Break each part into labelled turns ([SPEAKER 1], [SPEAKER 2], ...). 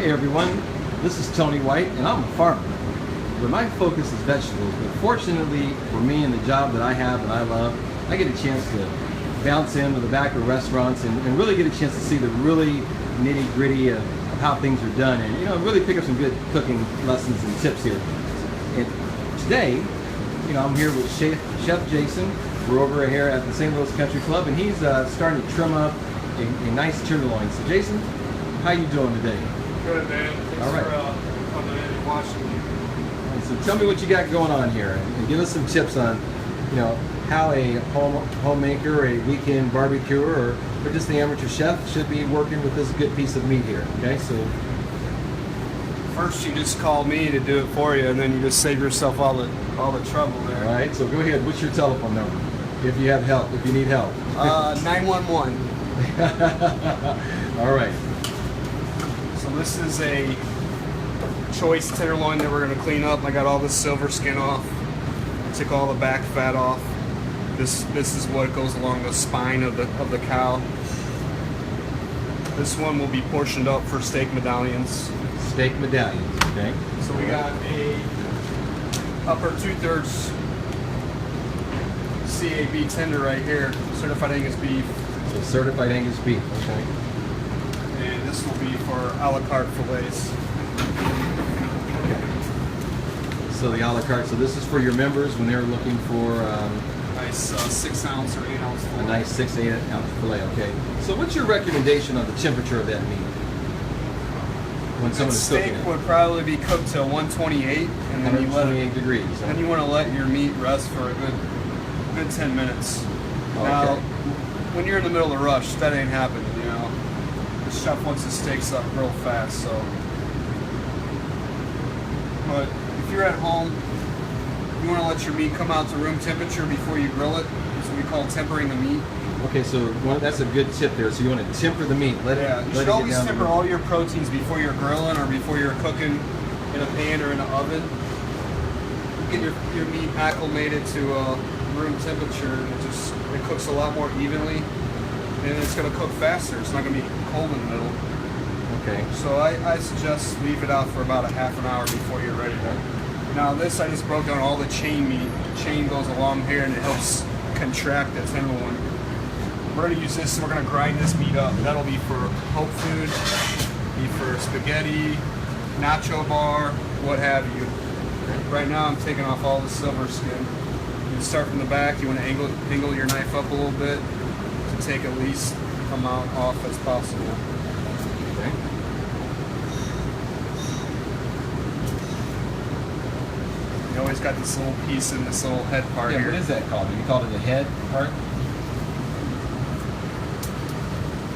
[SPEAKER 1] Hey everyone, this is Tony White and I'm a farmer. But my focus is vegetables, but fortunately for me and the job that I have and I love, I get a chance to bounce into the back of restaurants and really get a chance to see the really nitty gritty of how things are done and really pick up some good cooking lessons and tips here. And today, I'm here with Chef Jason. We're over here at the St. Louis Country Club and he's starting to trim up a nice tenderloin. So Jason, how you doing today?
[SPEAKER 2] Good, man. Thanks
[SPEAKER 1] All right.
[SPEAKER 2] for coming in and watching me.
[SPEAKER 1] So tell me what you got going on here, and give us some tips on, how a homemaker, a weekend barbecuer, or just the amateur chef should be working with this good piece of meat here. Okay, so
[SPEAKER 2] First, you just call me to do it for you, and then you just save yourself all the trouble there.
[SPEAKER 1] all right. So go ahead. What's your telephone number? If you have help, if you need help.
[SPEAKER 2] 911.
[SPEAKER 1] All right.
[SPEAKER 2] So this is a choice tenderloin that we're going to clean up. I got all the silver skin off. Took all the back fat off. This is what goes along the spine of the cow. This one will be portioned up for steak medallions.
[SPEAKER 1] Steak medallions. Okay.
[SPEAKER 2] So we got a upper 2/3 CAB tender right here, certified Angus beef,
[SPEAKER 1] So certified Angus beef. Okay.
[SPEAKER 2] and this will be for a la carte fillets.
[SPEAKER 1] So the a la carte. So this is for your members when they're looking for
[SPEAKER 2] Nice 6 ounce or 8 ounce
[SPEAKER 1] a
[SPEAKER 2] fillet.
[SPEAKER 1] nice 6-8 ounce fillet. Okay. So what's your recommendation on the temperature of that meat when
[SPEAKER 2] That
[SPEAKER 1] someone's
[SPEAKER 2] steak
[SPEAKER 1] cooking it?
[SPEAKER 2] would probably be cooked to 128, and then you let it.
[SPEAKER 1] 128 degrees. Huh?
[SPEAKER 2] Then you want to let your meat rest for a good 10 minutes. Now,
[SPEAKER 1] Okay.
[SPEAKER 2] when you're in the middle of the rush, that ain't happening. The chef wants his steaks up real fast, so. But if you're at home, you want to let your meat come out to room temperature before you grill it. That's what we call tempering the meat.
[SPEAKER 1] Okay, so that's a good tip there. So you want to temper the meat. Let
[SPEAKER 2] Yeah,
[SPEAKER 1] it,
[SPEAKER 2] you
[SPEAKER 1] let
[SPEAKER 2] should
[SPEAKER 1] it
[SPEAKER 2] always
[SPEAKER 1] get down
[SPEAKER 2] temper
[SPEAKER 1] to
[SPEAKER 2] all your proteins before you're grilling or before you're cooking in a pan or in an oven. Get your meat acclimated to room temperature, and it cooks a lot more evenly, and it's going to cook faster. It's not going to be cold in the middle.
[SPEAKER 1] Okay.
[SPEAKER 2] So I suggest leave it out for about a half an hour before you're ready to. Now this, I just broke down all the chain meat. The chain goes along here and it helps contract the tenderloin. We're going to use this and we're going to grind this meat up. That'll be for hope food, be for spaghetti, nacho bar, what have you. Right now I'm taking off all the silver skin. You start from the back, you want to angle your knife up a little bit to take at least amount off as possible.
[SPEAKER 1] Okay.
[SPEAKER 2] You always got this little piece in this little head part
[SPEAKER 1] Yeah,
[SPEAKER 2] here.
[SPEAKER 1] what is that called? You call it the head part?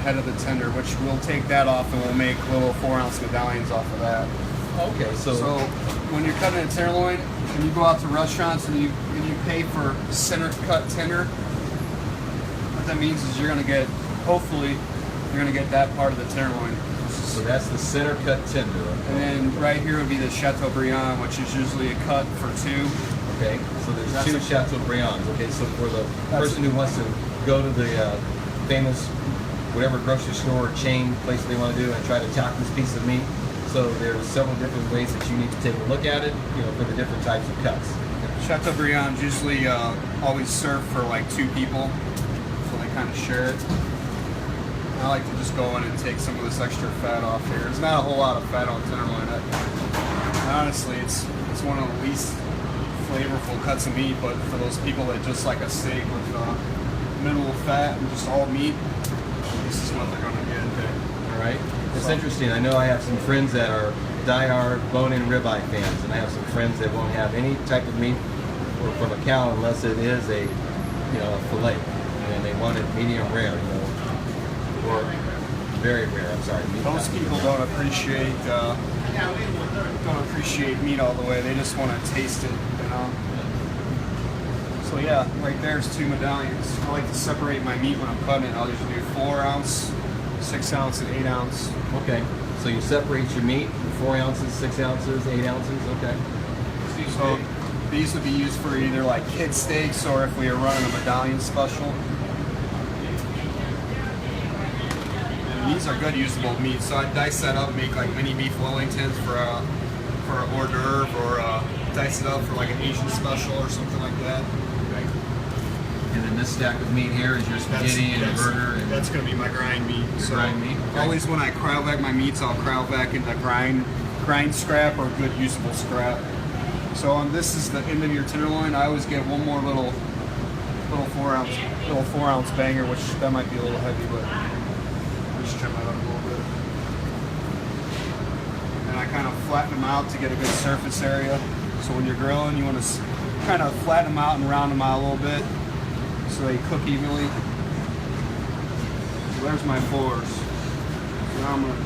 [SPEAKER 2] Head of the tender, which we'll take that off and we'll make little 4-ounce medallions off of that.
[SPEAKER 1] Okay,
[SPEAKER 2] So when you're cutting a tenderloin and you go out to restaurants and you pay for center cut tender, what that means is you're gonna get, hopefully, you're gonna get that part of the tenderloin.
[SPEAKER 1] so that's the center cut tender.
[SPEAKER 2] And then right here would be the Chateaubriand, which is usually a cut for 2.
[SPEAKER 1] Okay, so there's
[SPEAKER 2] That's
[SPEAKER 1] 2
[SPEAKER 2] a-
[SPEAKER 1] Chateaubriands. Okay, so for the person who wants to go to the famous whatever grocery store or chain place they want to do and try to tack this piece of meat, so there's several different ways that you need to take a look at it, for the different types of cuts.
[SPEAKER 2] Chateaubriand usually always served for like 2 people, so they kind of share it. I like to just go in and take some of this extra fat off here. There's not a whole lot of fat on tenderloin. Honestly, it's one of the least flavorful cuts of meat, but for those people that just like a steak with minimal fat and just all meat, this is what they're going to get.
[SPEAKER 1] All right. It's
[SPEAKER 2] So-
[SPEAKER 1] interesting. I know I have some friends that are diehard bone-in ribeye fans, and I have some friends that won't have any type of meat from a cow unless it is a fillet, and they want it medium rare, or very rare. I'm sorry.
[SPEAKER 2] Most people don't appreciate meat all the way. They just want to taste it, So yeah, right there's 2 medallions. I like to separate my meat when I'm cutting it. I'll just do 4-ounce, 6 ounce, and 8 ounce.
[SPEAKER 1] Okay. So you separate your meat, 4 ounces, 6 ounces, 8 ounces. Okay.
[SPEAKER 2] So these would be used for either like kid steaks or if we are running a medallion special. And these are good usable meats. So I dice that up, make like mini beef Wellingtons for an hors d'oeuvre, or dice it up for like an Asian special or something like that.
[SPEAKER 1] Okay. And then this stack of meat here is your spaghetti and your burger. And
[SPEAKER 2] that's going to be my grind meat.
[SPEAKER 1] your grind meat. Okay.
[SPEAKER 2] Always when I cryovac my meats, I'll cryovac into grind scrap or good usable scrap. So on this is the end of your tenderloin. I always get one more little 4 ounce banger, which that might be a little heavy, but just trim that up a little bit. And I kind of flatten them out to get a good surface area. So when you're grilling, you want to kind of flatten them out and round them out a little bit so they cook evenly. So there's my 4s. So now I'm gonna.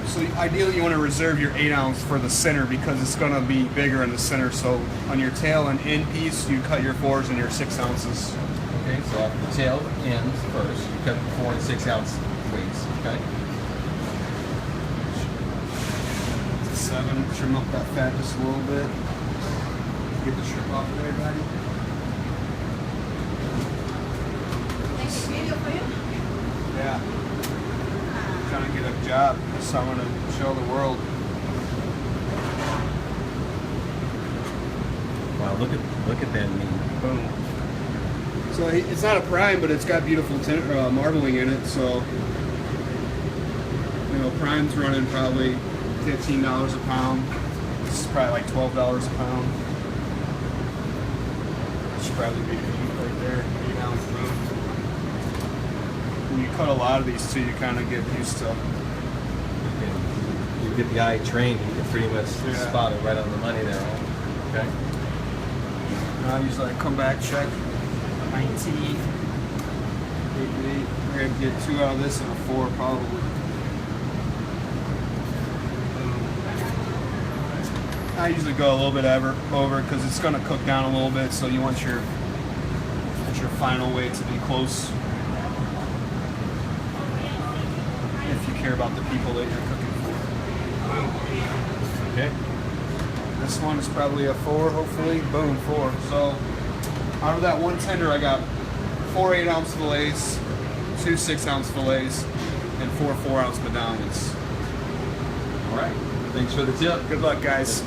[SPEAKER 2] So ideally you want to reserve your 8 ounce for the center because it's going to be bigger in the center. So on your tail and end piece, you cut your 4s and your 6 ounces.
[SPEAKER 1] Okay, so off the tail ends first, you cut the 4 and 6 ounce weights. Okay.
[SPEAKER 2] 7, trim up that fat just a little bit. Get the strip off of there, buddy. Yeah. Trying to get a job, so I'm going to show the world.
[SPEAKER 1] Wow, look at that meat.
[SPEAKER 2] Boom. So it's not a prime, but it's got beautiful marbling in it. So prime's running probably $15 a pound. This is probably like $12 a pound. That should probably be right there, 8 ounce boom. When you cut a lot of these too, you kind of get used to.
[SPEAKER 1] You get the eye trained, you can pretty much spot it right on the money there. Okay.
[SPEAKER 2] I usually come back, check 19. We're gonna get 2 out of this and a 4 probably. I usually go a little bit over because it's gonna cook down a little bit, so you want your final weight to be close. If you care about the people that you're cooking for.
[SPEAKER 1] Okay.
[SPEAKER 2] This one is probably a 4, hopefully. Boom, 4. So out of that one tender, I got 4 8 ounce fillets, 2 6 ounce fillets, and 4 4 ounce medallions.
[SPEAKER 1] All right. Thanks for the tip.
[SPEAKER 2] Good luck, guys.